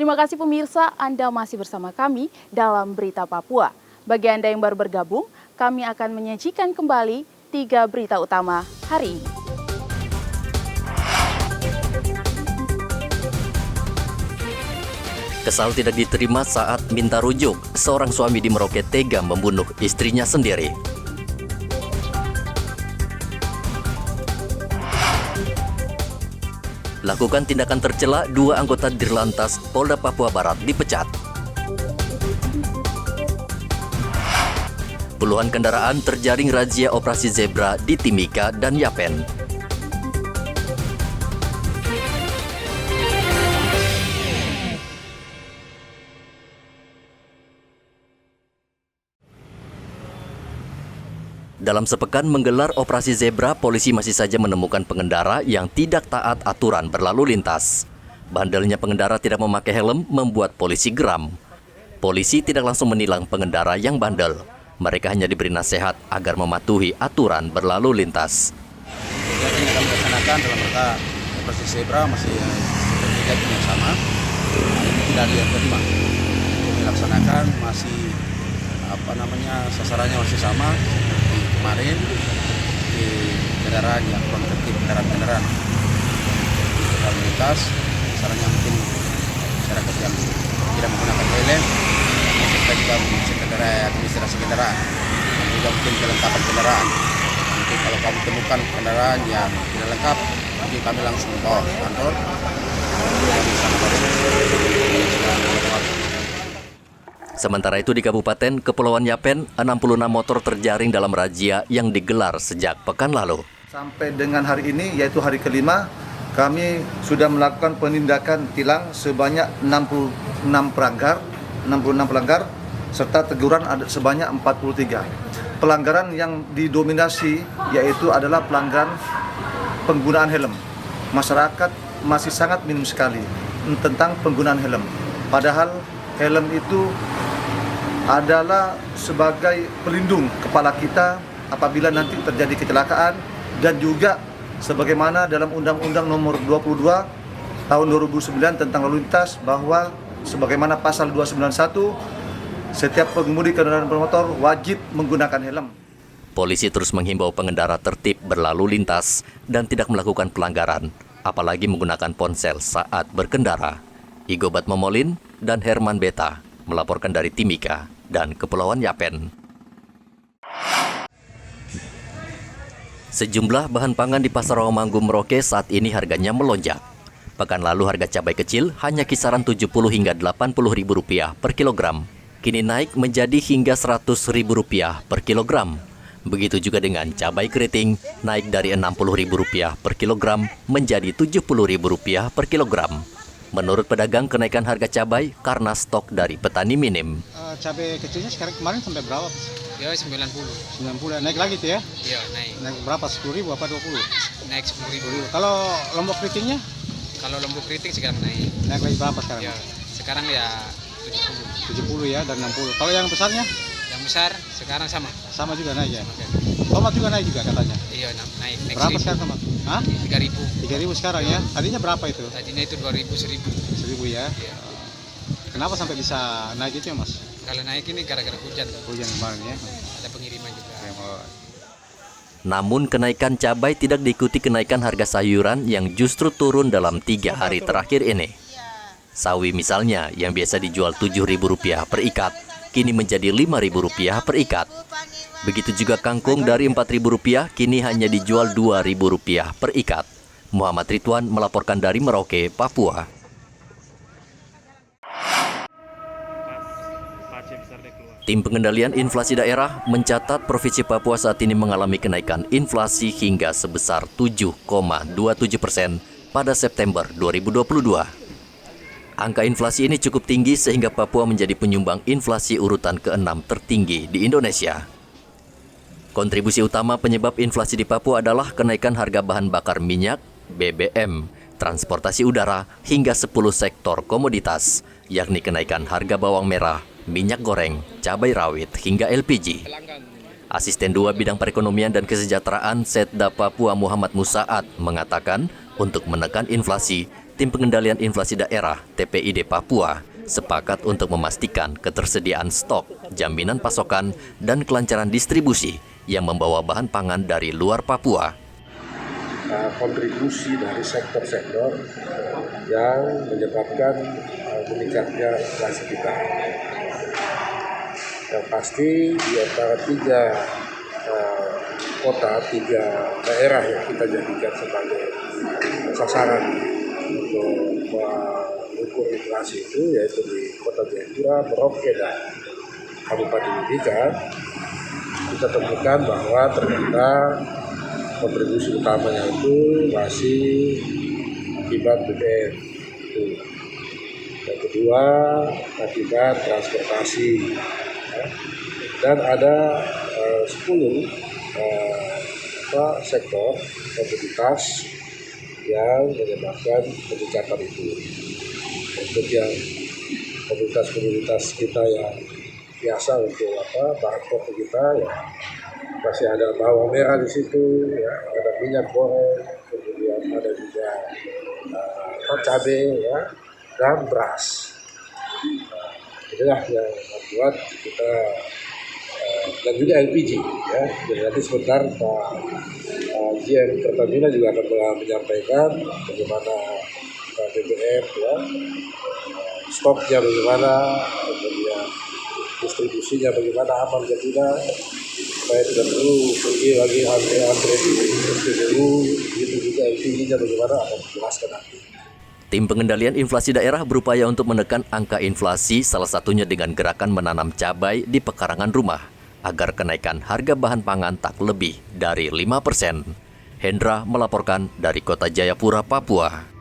Terima kasih pemirsa, Anda masih bersama kami dalam Berita Papua. Bagi Anda yang baru bergabung, kami akan menyajikan kembali 3 berita utama hari ini. Kesal tidak diterima saat minta rujuk, seorang suami di Merauke tega membunuh istrinya sendiri. Lakukan tindakan tercela, 2 anggota Dirlantas Polda Papua Barat dipecat. Puluhan kendaraan terjaring razia operasi zebra di Timika dan Yapen. Dalam sepekan menggelar operasi zebra, polisi masih saja menemukan pengendara yang tidak taat aturan berlalu lintas. Bandelnya pengendara tidak memakai helm membuat polisi geram. Polisi tidak langsung menilang pengendara yang bandel. Mereka hanya diberi nasihat agar mematuhi aturan berlalu lintas. Kegiatan yang kami laksanakan dalam rangka operasi zebra masih kegiatan yang sama. Ini tidak ada yang terima. Kami laksanakan masih sasarannya masih sama seperti kemarin di kendaraan yang kurang tertib, kendaraan lalu lintas. Sasarannya mungkin masyarakat yang tidak menggunakan helm, serta juga mengecek administrasi kendaraan, dan juga mungkin kelengkapan kendaraan. Mungkin kalau kamu temukan kendaraan yang tidak lengkap, mungkin kami langsung bawa ke kantor. Sementara itu di Kabupaten Kepulauan Yapen, 66 motor terjaring dalam razia yang digelar sejak pekan lalu. Sampai dengan hari ini, yaitu hari kelima, kami sudah melakukan penindakan tilang sebanyak 66 pelanggar, serta teguran ada sebanyak 43. Pelanggaran yang didominasi yaitu adalah pelanggaran penggunaan helm. Masyarakat masih sangat minim sekali tentang penggunaan helm. Padahal helm itu adalah sebagai pelindung kepala kita apabila nanti terjadi kecelakaan, dan juga sebagaimana dalam Undang-Undang Nomor 22 Tahun 2009 tentang lalu lintas, bahwa sebagaimana pasal 291, setiap pengemudi kendaraan bermotor wajib menggunakan helm. Polisi terus menghimbau pengendara tertib berlalu lintas dan tidak melakukan pelanggaran, apalagi menggunakan ponsel saat berkendara. Igobat Momolin dan Herman Beta melaporkan dari Timika dan Kepulauan Yapen. Sejumlah bahan pangan di Pasar Rawamangun Merauke saat ini harganya melonjak. Pekan lalu harga cabai kecil hanya kisaran 70 hingga 80 ribu rupiah per kilogram. Kini naik menjadi hingga 100 ribu rupiah per kilogram. Begitu juga dengan cabai keriting, naik dari 60 ribu rupiah per kilogram menjadi 70 ribu rupiah per kilogram. Menurut pedagang, kenaikan harga cabai karena stok dari petani minim. Cabai kecilnya sekarang kemarin sampai berapa? Ya 90. 90, naik lagi tuh ya? Iya naik. Naik berapa? 10.000 apa 20? Naik 10.000. Kalau lombok keritingnya? Kalau lombok keriting sekarang naik. Naik lagi berapa sekarang? Ya sekarang ya 70 ya, dan 60. Kalau yang besarnya? yang besar sekarang sama. Sama juga naik ya? Tomat juga naik juga katanya? Iya naik. Berapa sekarang tomat? Hah? 3.000. 3.000 sekarang ya? Tadinya berapa itu? Tadinya itu 2.000, 1.000. 1.000 ya? Iya. Kenapa sampai bisa naik itu ya mas? Kalau naik ini gara-gara hujan. Hujan kemarin ya? Ada pengiriman juga. Namun kenaikan cabai tidak diikuti kenaikan harga sayuran yang justru turun dalam 3 hari terakhir ini. Sawi misalnya yang biasa dijual Rp7.000 per ikat, kini menjadi Rp5.000 per ikat. Begitu juga kangkung dari Rp4.000 kini hanya dijual Rp2.000 per ikat. Muhammad Ridwan melaporkan dari Merauke, Papua. Tim Pengendalian Inflasi Daerah mencatat Provinsi Papua saat ini mengalami kenaikan inflasi hingga sebesar 7,27% pada September 2022. Angka inflasi ini cukup tinggi sehingga Papua menjadi penyumbang inflasi urutan ke-6 tertinggi di Indonesia. Kontribusi utama penyebab inflasi di Papua adalah kenaikan harga bahan bakar minyak, BBM, transportasi udara, hingga 10 sektor komoditas, yakni kenaikan harga bawang merah, minyak goreng, cabai rawit, hingga LPG. Asisten 2 Bidang Perekonomian dan Kesejahteraan Setda Papua Muhammad Musaad mengatakan untuk menekan inflasi Tim Pengendalian Inflasi Daerah (TPID) Papua sepakat untuk memastikan ketersediaan stok, jaminan pasokan, dan kelancaran distribusi yang membawa bahan pangan dari luar Papua. Kontribusi dari sektor-sektor yang menyebabkan meningkatnya inflasi kita. Yang pasti di antara 3 kota, 3 daerah yang kita jadikan sebagai sasaran untuk mengukur inflasi itu, yaitu di Kota Jayapura, Merauke, dan Kabupaten Mimika. Kita temukan bahwa ternyata kontribusi utamanya itu masih akibat BBM. Yang kedua, akibat transportasi. Dan ada 10 sektor komoditas yang menyebabkan peningkatan itu. Untuk yang komoditas kita yang biasa untuk bahan pokok kita, ya masih ada bawang merah di situ, ya, ada minyak goreng, kemudian ada juga cabai, ya, dan beras. Inilah yang membuat kita dan juga LPG, ya. Jadi nanti sebentar Pak GM Pertamina juga akan menyampaikan bagaimana BBM, ya, stoknya bagaimana, kemudian distribusinya bagaimana, aman atau tidak, supaya tidak perlu pergi lagi antre di SPBU, begitu juga LPG-nya bagaimana akan dijelaskan nanti. Tim Pengendalian Inflasi Daerah berupaya untuk menekan angka inflasi, salah satunya dengan gerakan menanam cabai di pekarangan rumah, agar kenaikan harga bahan pangan tak lebih dari 5%. Hendra melaporkan dari Kota Jayapura, Papua.